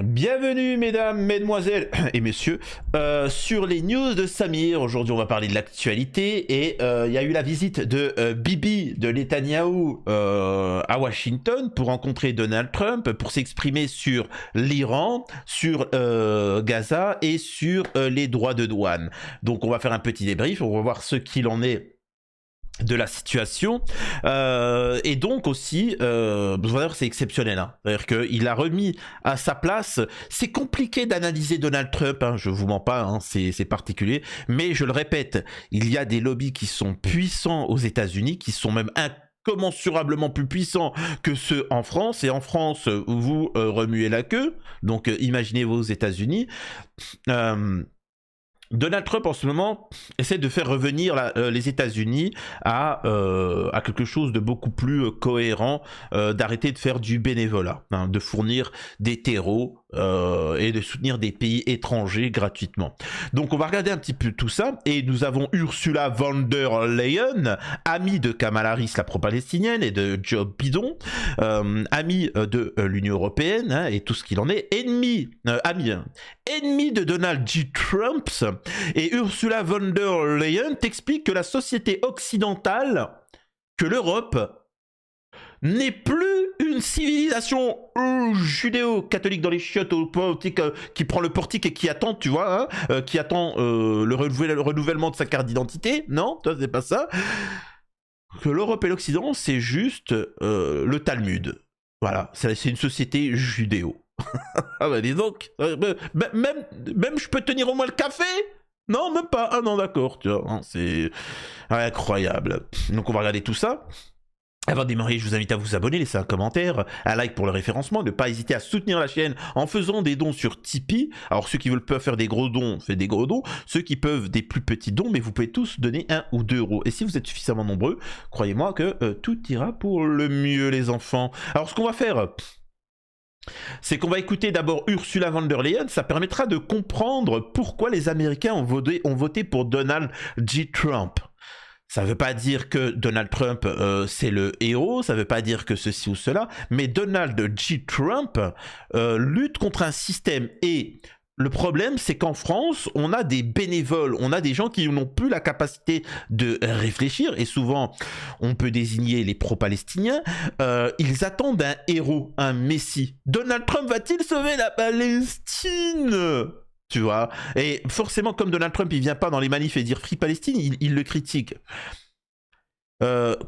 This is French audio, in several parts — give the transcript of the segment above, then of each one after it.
Bienvenue mesdames, mesdemoiselles et messieurs sur les news de Samir. Aujourd'hui on va parler de l'actualité et il y a eu la visite de Bibi de Netanyahou à Washington pour rencontrer Donald Trump pour s'exprimer sur l'Iran, sur Gaza et sur les droits de douane. Donc on va faire un petit débrief, on va voir ce qu'il en est de la situation et donc aussi c'est exceptionnel, hein. C'est-à-dire qu'il a remis à sa place. C'est compliqué d'analyser Donald Trump, hein, je vous mens pas, hein, c'est particulier, mais je le répète, il y a des lobbies qui sont puissants aux États-Unis, qui sont même incommensurablement plus puissants que ceux en France, et en France vous remuez la queue, donc imaginez vos États-Unis. Donald Trump en ce moment essaie de faire revenir les États-Unis à quelque chose de beaucoup plus cohérent, d'arrêter de faire du bénévolat, hein, de fournir des terreaux et de soutenir des pays étrangers gratuitement. Donc on va regarder un petit peu tout ça, et nous avons Ursula von der Leyen, amie de Kamala Harris, la pro-palestinienne, et de Joe Biden, amie de l'Union Européenne, hein, et tout ce qu'il en est, amie de Donald J. Trump. Et Ursula von der Leyen t'explique que la société occidentale, que l'Europe, n'est plus une civilisation judéo-catholique dans les chiottes au politique, qui prend le portique et qui attend, tu vois, hein, qui attend le renouvellement de sa carte d'identité. Non, toi c'est pas ça. Que l'Europe et l'Occident, c'est juste le Talmud. Voilà, c'est une société judéo. Ah bah dis donc, même je peux tenir au moins le café? Non, même pas. Ah non, d'accord, tu vois, hein, c'est incroyable. Donc on va regarder tout ça. Avant de démarrer, je vous invite à vous abonner, laisser un commentaire, un like pour le référencement, ne pas hésiter à soutenir la chaîne en faisant des dons sur Tipeee. Alors ceux qui peuvent faire des gros dons, faites des gros dons. Ceux qui peuvent des plus petits dons, mais vous pouvez tous donner 1 ou 2 euros. Et si vous êtes suffisamment nombreux, croyez-moi que tout ira pour le mieux, les enfants. Alors ce qu'on va faire, c'est qu'on va écouter d'abord Ursula von der Leyen. Ça permettra de comprendre pourquoi les Américains ont voté pour Donald J. Trump. Ça ne veut pas dire que Donald Trump c'est le héros, ça ne veut pas dire que ceci ou cela, mais Donald J. Trump lutte contre un système. Et le problème, c'est qu'en France, on a des bénévoles, on a des gens qui n'ont plus la capacité de réfléchir, et souvent, on peut désigner les pro-palestiniens. Ils attendent un héros, un messie. Donald Trump va-t-il sauver la Palestine ? Tu vois, et forcément, comme Donald Trump, il vient pas dans les manifs et dire Free Palestine, il le critique.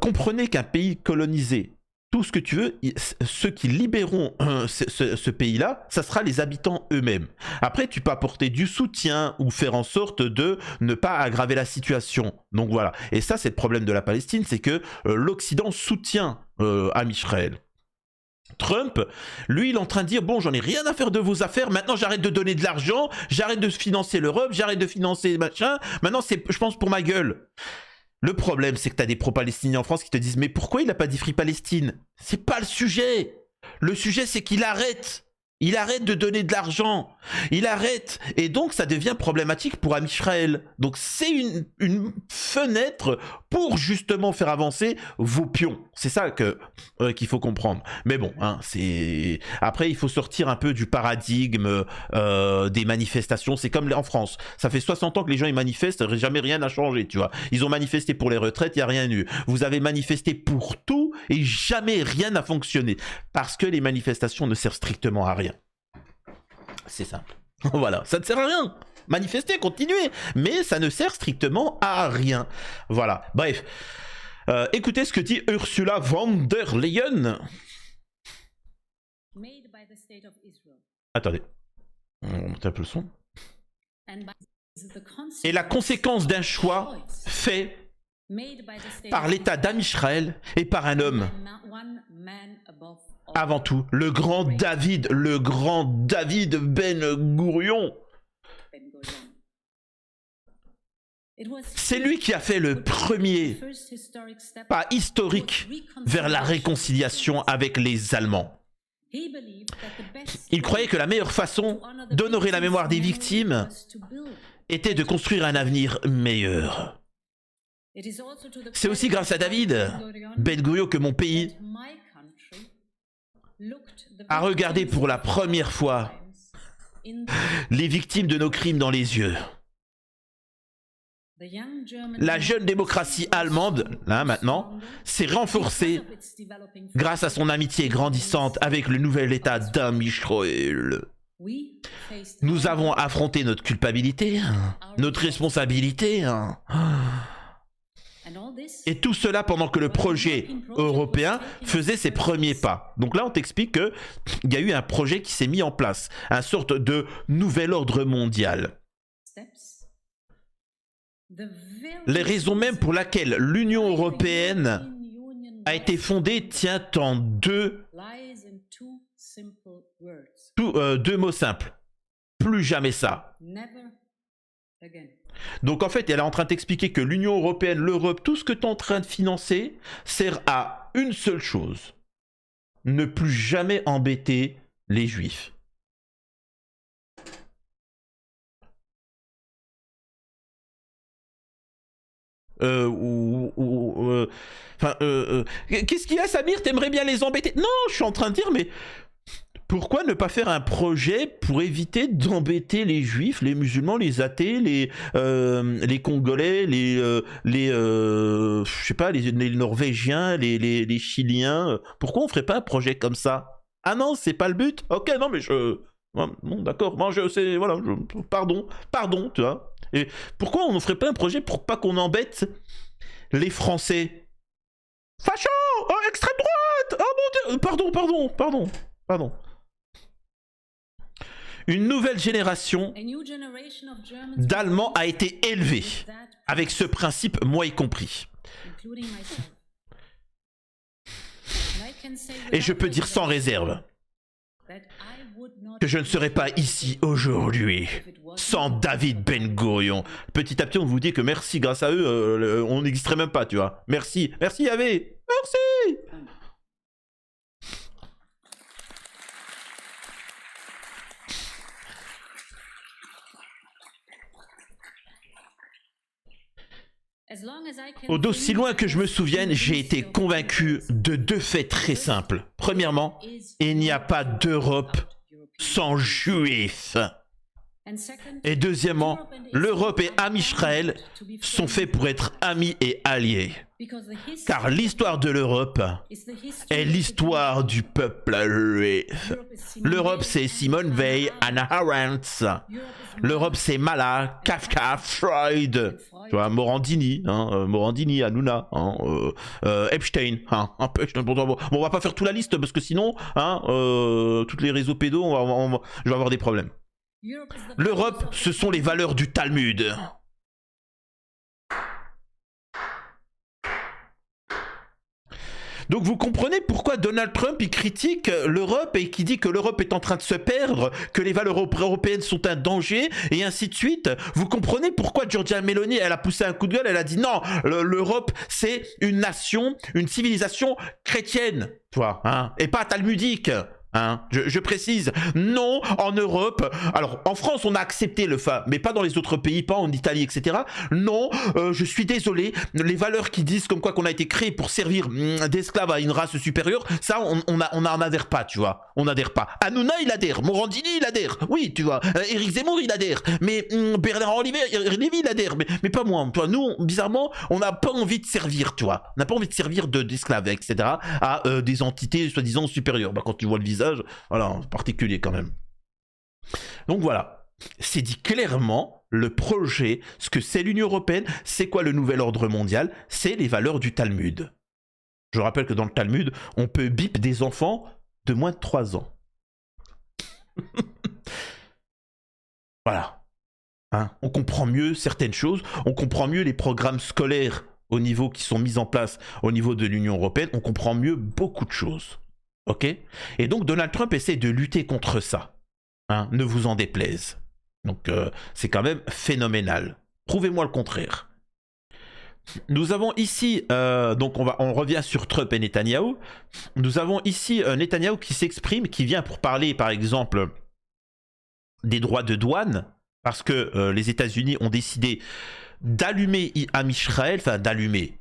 Comprenez qu'un pays colonisé, tout ce que tu veux, ceux qui libéreront ce pays-là, ça sera les habitants eux-mêmes. Après, tu peux apporter du soutien ou faire en sorte de ne pas aggraver la situation. Donc voilà. Et ça, c'est le problème de la Palestine, c'est que l'Occident soutient Am Israël. Trump, lui, il est en train de dire, bon, j'en ai rien à faire de vos affaires, maintenant j'arrête de donner de l'argent, j'arrête de financer l'Europe, j'arrête de financer machin, maintenant c'est, je pense, pour ma gueule. Le problème, c'est que t'as des pro-palestiniens en France qui te disent, mais pourquoi il n'a pas dit Free Palestine? C'est pas le sujet. Le sujet, c'est qu'il arrête. Il arrête de donner de l'argent. Il arrête. Et donc, ça devient problématique pour Am Israël. Donc, c'est une fenêtre pour justement faire avancer vos pions. C'est ça qu'il faut comprendre. Mais bon, hein, c'est... Après, il faut sortir un peu du paradigme des manifestations. C'est comme en France. Ça fait 60 ans que les gens ils manifestent, jamais rien n'a changé, tu vois. Ils ont manifesté pour les retraites, il n'y a rien eu. Vous avez manifesté pour tout et jamais rien n'a fonctionné. Parce que les manifestations ne servent strictement à rien. C'est simple. Voilà, ça ne sert à rien. Manifester, continuer, mais ça ne sert strictement à rien. Voilà, bref. Écoutez ce que dit Ursula von der Leyen. Attendez. On monte un peu le son. Et la conséquence d'un choix fait par l'État d'Am Israël et par un homme. Avant tout, le grand David Ben Gourion. C'est lui qui a fait le premier pas historique vers la réconciliation avec les Allemands. Il croyait que la meilleure façon d'honorer la mémoire des victimes était de construire un avenir meilleur. C'est aussi grâce à David Ben Gourion que mon pays a regardé pour la première fois les victimes de nos crimes dans les yeux. La jeune démocratie allemande, là maintenant, s'est renforcée grâce à son amitié grandissante avec le nouvel État d'Amichraël. Nous avons affronté notre culpabilité, notre responsabilité. Et tout cela pendant que le projet européen faisait ses premiers pas. Donc là, on t'explique qu'il y a eu un projet qui s'est mis en place, une sorte de nouvel ordre mondial. Les raisons même pour lesquelles l'Union européenne a été fondée tient en deux mots simples. Plus jamais ça. Donc en fait, elle est en train de t'expliquer que l'Union européenne, l'Europe, tout ce que tu es en train de financer sert à une seule chose. Ne plus jamais embêter les Juifs. Qu'est-ce qu'il y a, Samir? T'aimerais bien les embêter? Non, je suis en train de dire, mais pourquoi ne pas faire un projet pour éviter d'embêter les Juifs, les musulmans, les athées, les Congolais, je sais pas, les Norvégiens, les Chiliens? Pourquoi on ferait pas un projet comme ça? Ah non, c'est pas le but? Ok, non, mais bon, d'accord, moi voilà, pardon, tu vois. Et pourquoi on ne ferait pas un projet pour pas qu'on embête les Français? Facho! Oh, extrême droite! Oh mon Dieu! Pardon. Une nouvelle génération d'Allemands a été élevée avec ce principe, moi y compris. Et je peux dire sans réserve que je ne serais pas ici aujourd'hui sans David Ben Gurion. Petit à petit, on vous dit que merci, grâce à eux, on n'existerait même pas, tu vois. Merci Yahvé. Merci. D'aussi loin que je me souvienne, j'ai été convaincu de deux faits très simples. Premièrement, il n'y a pas d'Europe sans Juifs. Et deuxièmement, l'Europe et Amisraël sont faits pour être amis et alliés. Car l'histoire de l'Europe est l'histoire du peuple juif. L'Europe, c'est Simone Weil, Hannah Arendt. L'Europe, c'est Mala, Kafka, Freud, tu vois, Morandini, Hanouna, Epstein. Bon, on va pas faire toute la liste parce que sinon, tous les réseaux pédos, je vais avoir des problèmes. L'Europe, ce sont les valeurs du Talmud. Donc vous comprenez pourquoi Donald Trump il critique l'Europe et qui dit que l'Europe est en train de se perdre, que les valeurs européennes sont un danger et ainsi de suite. Vous comprenez pourquoi Giorgia Meloni elle a poussé un coup de gueule, elle a dit non, l'Europe c'est une nation, une civilisation chrétienne, tu vois, et pas talmudique. Je précise, non, en Europe, alors en France on a accepté le fait, mais pas dans les autres pays, pas en Italie, etc. Non, je suis désolé, les valeurs qui disent comme quoi qu'on a été créé pour servir d'esclaves à une race supérieure, ça on n'en adhère pas, tu vois, on n'adhère pas. Hanouna il adhère, Morandini il adhère, oui, tu vois, Éric Zemmour il adhère, mais Bernard Lévy il adhère, mais pas moi, tu vois, nous, bizarrement, on n'a pas envie de servir, tu vois, on n'a pas envie de servir d'esclaves, etc., à des entités soi-disant supérieures. Bah, quand tu vois le visage, voilà, particulier quand même. Donc voilà, c'est dit clairement, le projet, ce que c'est l'Union européenne, c'est quoi le nouvel ordre mondial? C'est les valeurs du Talmud. Je rappelle que dans le Talmud, on peut bip des enfants de moins de 3 ans. Voilà. On comprend mieux certaines choses, on comprend mieux les programmes scolaires au niveau qui sont mis en place au niveau de l'Union européenne, on comprend mieux beaucoup de choses. Ok? Et donc Donald Trump essaie de lutter contre ça. Ne vous en déplaise. Donc c'est quand même phénoménal. Prouvez-moi le contraire. Nous avons ici, donc on revient sur Trump et Netanyahou. Nous avons ici Netanyahou qui s'exprime, qui vient pour parler par exemple des droits de douane, parce que les États-Unis ont décidé d'allumer Amisraël, enfin d'allumer.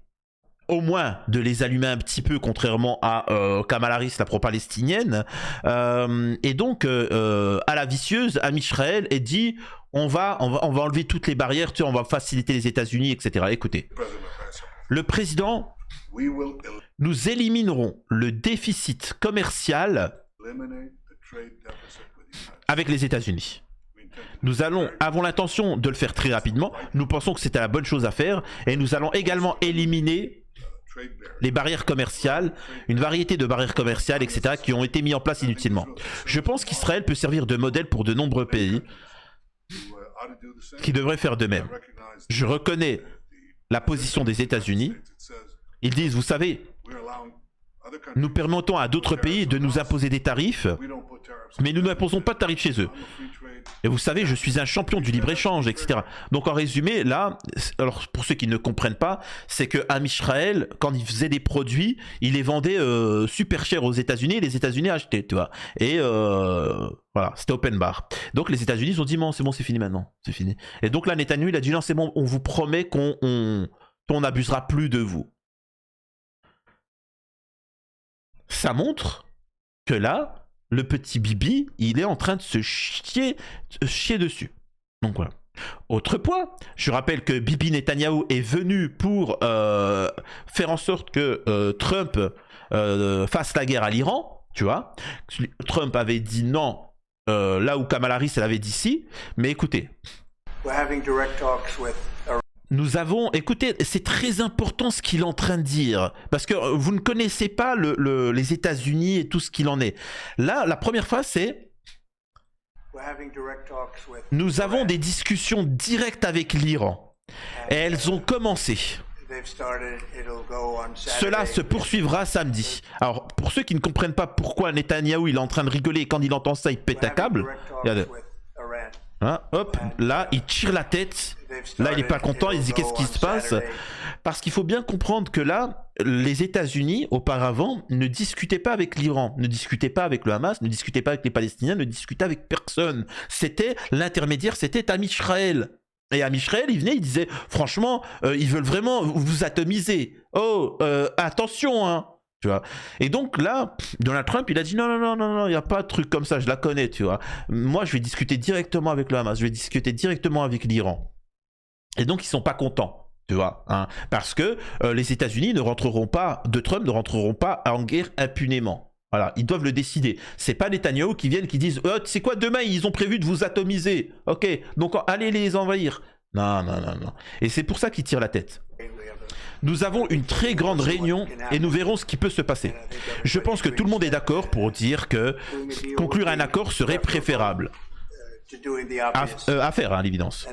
au moins de les allumer un petit peu, contrairement à Kamala Harris, la pro-palestinienne. Et donc, à la vicieuse, Am Israël est dit on va enlever toutes les barrières, tu vois, on va faciliter les États-Unis, etc. Écoutez, le président, nous éliminerons le déficit commercial avec les États-Unis. Nous avons l'intention de le faire très rapidement. Nous pensons que c'était la bonne chose à faire. Et nous allons également éliminer les barrières commerciales, une variété de barrières commerciales, etc., qui ont été mises en place inutilement. Je pense qu'Israël peut servir de modèle pour de nombreux pays qui devraient faire de même. Je reconnais la position des États-Unis. Ils disent, vous savez, nous permettons à d'autres pays de nous imposer des tarifs, mais nous n'imposons pas de tarifs chez eux. Et vous savez, je suis un champion du libre-échange, etc. Donc en résumé, là, alors pour ceux qui ne comprennent pas, c'est que Am Israël, quand il faisait des produits, il les vendait super cher aux États-Unis et les États-Unis achetaient, tu vois. Et voilà, c'était open bar. Donc les États-Unis ont dit, bon, c'est fini maintenant, c'est fini. Et donc là, Netanyahu, il a dit, non, c'est bon, on vous promet qu'on n'abusera plus de vous. Ça montre que là, le petit Bibi, il est en train de se chier dessus. Donc voilà. Autre point, je rappelle que Bibi Netanyahu est venu pour faire en sorte que Trump fasse la guerre à l'Iran, tu vois. Trump avait dit non, là où Kamala Harris elle avait dit si, mais écoutez. Nous avons, écoutez, c'est très important ce qu'il est en train de dire, parce que vous ne connaissez pas les États-Unis et tout ce qu'il en est. Là, la première fois, c'est nous avons des discussions directes avec l'Iran, et elles ont commencé. Cela se poursuivra samedi. Alors, pour ceux qui ne comprennent pas pourquoi Netanyahou il est en train de rigoler et quand il entend ça, il pète un câble. Regardez. Hein, hop, là, il tire la tête. Là, il n'est pas content. Il se dit qu'est-ce qui se passe? Parce qu'il faut bien comprendre que là, les États-Unis, auparavant, ne discutaient pas avec l'Iran, ne discutaient pas avec le Hamas, ne discutaient pas avec les Palestiniens, ne discutaient avec personne. C'était l'intermédiaire, c'était Am Israël. Et Am Israël, il venait, il disait, franchement, ils veulent vraiment vous atomiser. Oh, attention, hein. Tu vois. Et donc là, Donald Trump, il a dit non, il n'y a pas de truc comme ça, je la connais, tu vois. Moi, je vais discuter directement avec le Hamas, je vais discuter directement avec l'Iran. Et donc, ils sont pas contents, tu vois, hein, parce que les États-Unis ne rentreront pas, de Trump ne rentreront pas en guerre impunément. Voilà, ils doivent le décider. C'est pas Netanyahou qui viennent, qui disent, oh, tu sais quoi, demain, ils ont prévu de vous atomiser. Ok, donc allez les envahir. Non. Et c'est pour ça qu'ils tirent la tête. Nous avons une très grande réunion et nous verrons ce qui peut se passer. Je pense que tout le monde est d'accord pour dire que conclure un accord serait préférable. À faire, hein, l'évidence.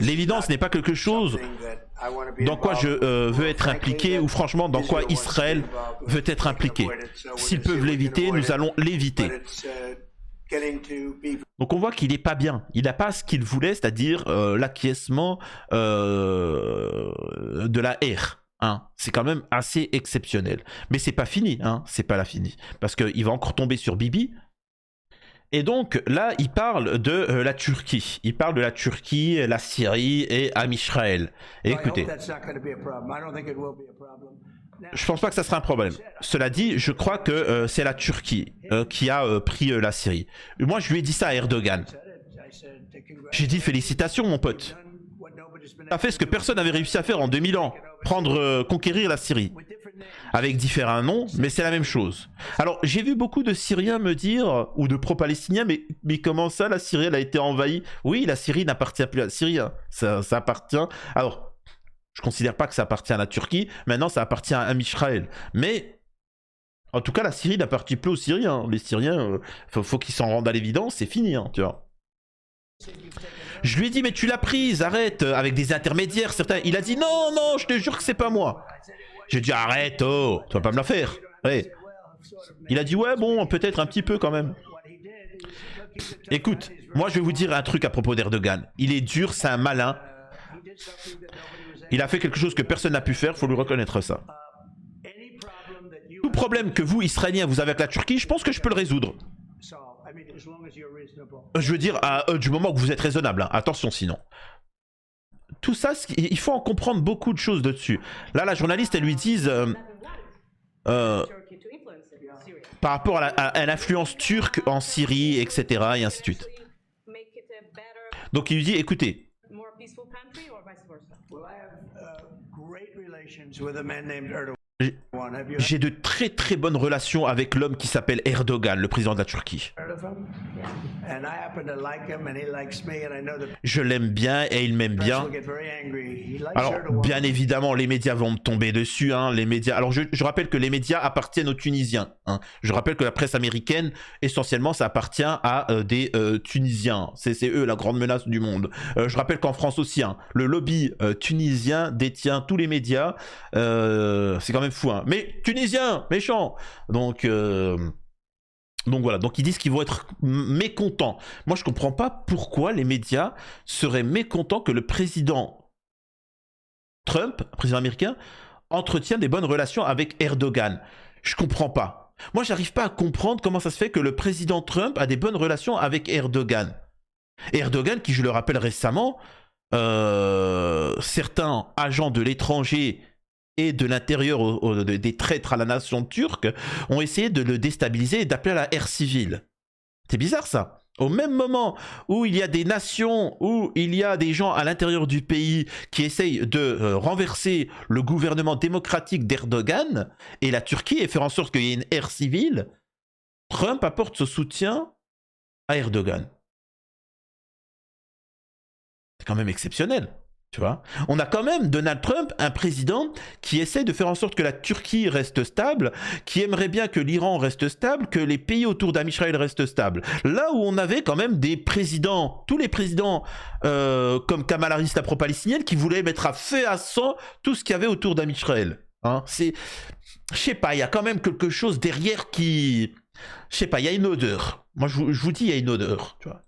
L'évidence n'est pas quelque chose dans quoi je veux être impliqué ou franchement dans quoi Israël veut être impliqué. S'ils peuvent l'éviter, nous allons l'éviter. Donc on voit qu'il n'est pas bien. Il n'a pas ce qu'il voulait, c'est-à-dire l'acquiescement de la R. Hein. C'est quand même assez exceptionnel. Mais c'est pas fini, hein. C'est pas la finie. Parce qu'il va encore tomber sur Bibi. Et donc là, il parle de la Turquie. Il parle de la Turquie, la Syrie et Am Israël. Et écoutez, je pense pas que ça sera un problème. Cela dit, je crois que c'est la Turquie qui a pris la Syrie. Moi, je lui ai dit ça à Erdogan. J'ai dit félicitations, mon pote. Tu as fait ce que personne n'avait réussi à faire en 2000 ans. Conquérir la Syrie. Avec différents noms, mais c'est la même chose. Alors, j'ai vu beaucoup de Syriens me dire, ou de pro-palestiniens, mais comment ça, la Syrie, elle a été envahie? Oui, la Syrie n'appartient plus à la Syrie. Hein. Ça appartient... Alors, je considère pas que ça appartient à la Turquie. Maintenant, ça appartient à Am Israël. Mais, en tout cas, la Syrie n'appartient plus aux Syriens. Les Syriens, faut qu'ils s'en rendent à l'évidence, c'est fini, hein, tu vois. Je lui ai dit, mais tu l'as prise, arrête, avec des intermédiaires, certains. Il a dit, non, je te jure que c'est pas moi. J'ai dit, arrête, oh, tu vas pas me la faire. Ouais. Il a dit, ouais, bon, peut-être un petit peu quand même. Écoute, moi je vais vous dire un truc à propos d'Erdogan. Il est dur, c'est un malin. Il a fait quelque chose que personne n'a pu faire, il faut lui reconnaître ça. Tout problème que vous, Israéliens, vous avez avec la Turquie, je pense que je peux le résoudre. Je veux dire, du moment que vous êtes raisonnable, hein. Attention sinon. tout ça, il faut en comprendre beaucoup de choses dessus. Là, la journaliste, elle lui dit par rapport à l'influence turque en Syrie, etc. et ainsi de suite. Donc il lui dit, écoutez, j'ai de très très bonnes relations avec l'homme qui s'appelle Erdogan, le président de la Turquie. Je l'aime bien et il m'aime bien. Alors, bien évidemment, les médias vont me tomber dessus. Hein, les médias. Alors, je rappelle que les médias appartiennent aux Tunisiens. Hein. Je rappelle que la presse américaine, essentiellement, ça appartient à des Tunisiens. C'est eux la grande menace du monde. Je rappelle qu'en France aussi, hein, le lobby tunisien détient tous les médias. C'est quand même fou. Hein. Mais Tunisiens, méchants. Donc voilà, donc ils disent qu'ils vont être mécontents. Moi, je comprends pas pourquoi les médias seraient mécontents que le président Trump, président américain, entretient des bonnes relations avec Erdogan. Je comprends pas. Moi, j'arrive pas à comprendre comment ça se fait que le président Trump a des bonnes relations avec Erdogan. Erdogan, qui, je le rappelle récemment, certains agents de l'étranger et de l'intérieur des traîtres à la nation turque ont essayé de le déstabiliser et d'appeler à la guerre civile. C'est bizarre ça. Au même moment où il y a des nations, où il y a des gens à l'intérieur du pays qui essayent de renverser le gouvernement démocratique d'Erdogan et la Turquie et faire en sorte qu'il y ait une guerre civile, Trump apporte ce soutien à Erdogan. C'est quand même exceptionnel. Tu vois, on a quand même Donald Trump, un président qui essaie de faire en sorte que la Turquie reste stable, qui aimerait bien que l'Iran reste stable, que les pays autour d'Amisraël restent stables. Là où on avait quand même des présidents, tous les présidents comme Kamala Harris, la pro-palestinienne, qui voulaient mettre à feu et à sang tout ce qu'il y avait autour d'Amisraël. Hein, je sais pas, il y a quand même quelque chose derrière qui... Je sais pas, il y a une odeur. Moi, je vous dis, il y a une odeur, tu vois.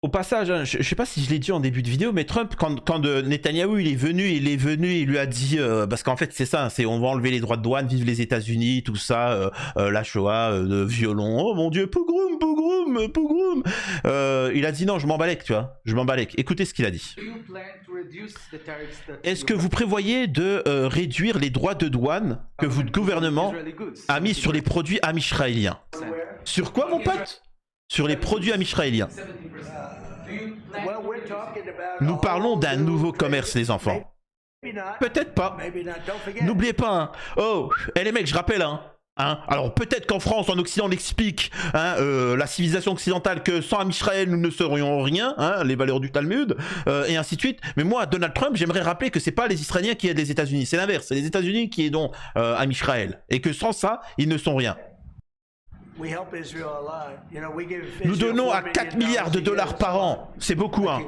Au passage, hein, je ne sais pas si je l'ai dit en début de vidéo, mais Trump, quand Netanyahou il est venu, il lui a dit, parce qu'en fait c'est ça, c'est on va enlever les droits de douane, vive les États-Unis, tout ça, la Shoah, le violon, oh mon Dieu, pogroum, pogroum, pogroum. Il a dit non, je m'en balèque, tu vois, je m'en balèque. Écoutez ce qu'il a dit. Est-ce que vous prévoyez de réduire les droits de douane que votre gouvernement a mis sur les produits amisraéliens? Sur quoi, mon pote? Sur les produits amisraéliens. Nous parlons d'un nouveau commerce, les enfants. Peut-être pas. N'oubliez pas, hein. Oh, les mecs, je rappelle, hein. Alors peut-être qu'en France, en Occident, on explique la civilisation occidentale que sans Amisraël, nous ne serions rien, hein, les valeurs du Talmud, et ainsi de suite. Mais moi, Donald Trump, j'aimerais rappeler que c'est pas les Israéliens qui aident les États-Unis, c'est l'inverse, c'est les États-Unis qui aident Amisraël, et que sans ça, ils ne sont rien. Nous donnons à 4 milliards de dollars par an. C'est beaucoup, hein.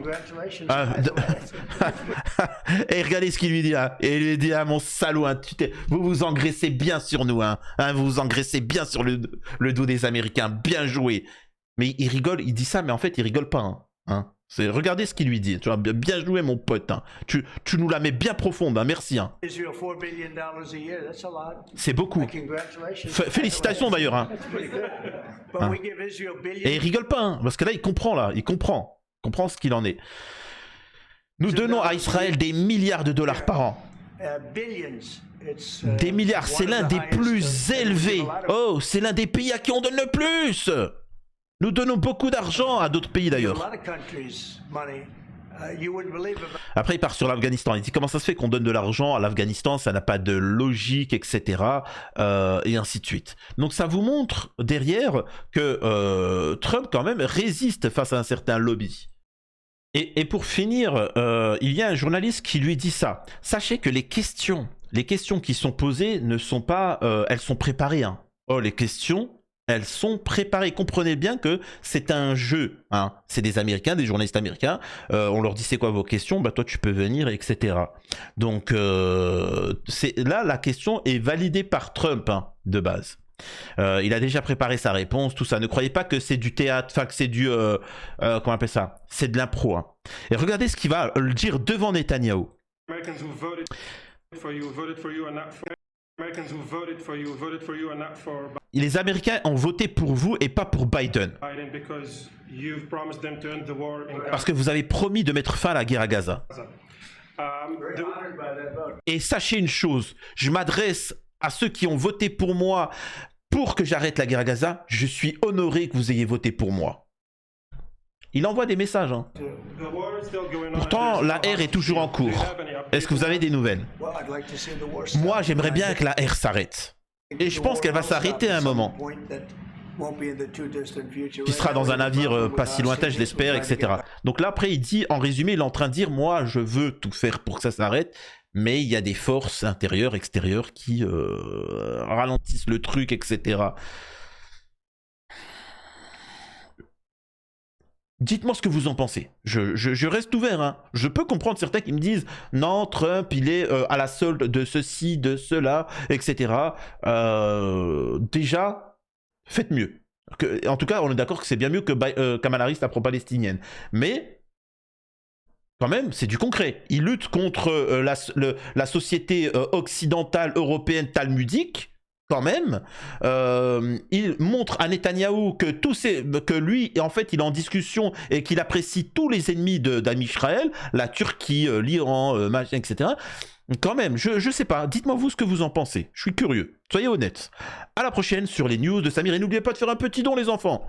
Et regardez ce qu'il lui dit là. Et il lui dit, ah mon salaud, hein, vous vous engraissez bien sur nous, hein. Vous vous engraissez bien sur le dos des Américains. Bien joué. Mais il rigole, il dit ça, mais en fait, il rigole pas, hein. Regardez ce qu'il lui dit. Tu vois, bien joué, mon pote. Hein. Tu nous la mets bien profonde. Hein. Merci. Hein. C'est beaucoup. Félicitations d'ailleurs. Hein. Hein. Et il rigole pas. Hein, parce que là, il comprend. Il comprend ce qu'il en est. Nous donnons à Israël des milliards de dollars par an. Des milliards. C'est l'un des plus élevés. Oh, c'est l'un des pays à qui on donne le plus. Nous donnons beaucoup d'argent à d'autres pays d'ailleurs. Après, il part sur l'Afghanistan. Il dit comment ça se fait qu'on donne de l'argent à l'Afghanistan, ça n'a pas de logique, etc. Et ainsi de suite. Donc ça vous montre derrière que Trump quand même résiste face à un certain lobby. Et pour finir, il y a un journaliste qui lui dit ça. Sachez que les questions qui sont posées ne sont pas... elles sont préparées. Hein. Oh, les questions... elles sont préparées. Comprenez bien que c'est un jeu. Hein. C'est des Américains, des journalistes américains. On leur dit c'est quoi vos questions? Bah toi tu peux venir, etc. Donc là la question est validée par Trump hein, de base. Il a déjà préparé sa réponse, tout ça. Ne croyez pas que c'est du théâtre, enfin que c'est du... comment on appelle ça? C'est de l'impro. Hein. Et regardez ce qu'il va le dire devant Netanyahou. Les Américains ont voté pour vous et pas pour Biden. Parce que vous avez promis de mettre fin à la guerre à Gaza. Et sachez une chose, je m'adresse à ceux qui ont voté pour moi pour que j'arrête la guerre à Gaza. Je suis honoré que vous ayez voté pour moi. Il envoie des messages. Hein. Pourtant, la R est toujours en cours. Est-ce que vous avez des nouvelles? Moi, j'aimerais bien que la R s'arrête. Et je pense qu'elle va s'arrêter à un moment. Qui sera dans un navire pas si lointain, je l'espère, etc. Donc là, après, il dit, en résumé, il est en train de dire, moi, je veux tout faire pour que ça s'arrête, mais il y a des forces intérieures, extérieures qui ralentissent le truc, etc. Dites-moi ce que vous en pensez. Je reste ouvert. Hein. Je peux comprendre certains qui me disent non, Trump, il est à la solde de ceci, de cela, etc. Déjà, faites mieux. En tout cas, on est d'accord que c'est bien mieux que Kamala Harris, la pro-palestinienne. Mais, quand même, c'est du concret. Il lutte contre la société occidentale européenne talmudique. Quand même, il montre à Netanyahou que lui, en fait, il est en discussion et qu'il apprécie tous les ennemis d'Israël, la Turquie, l'Iran, etc. Quand même, je sais pas, dites-moi vous ce que vous en pensez, je suis curieux, soyez honnêtes. À la prochaine sur les news de Samir et n'oubliez pas de faire un petit don les enfants.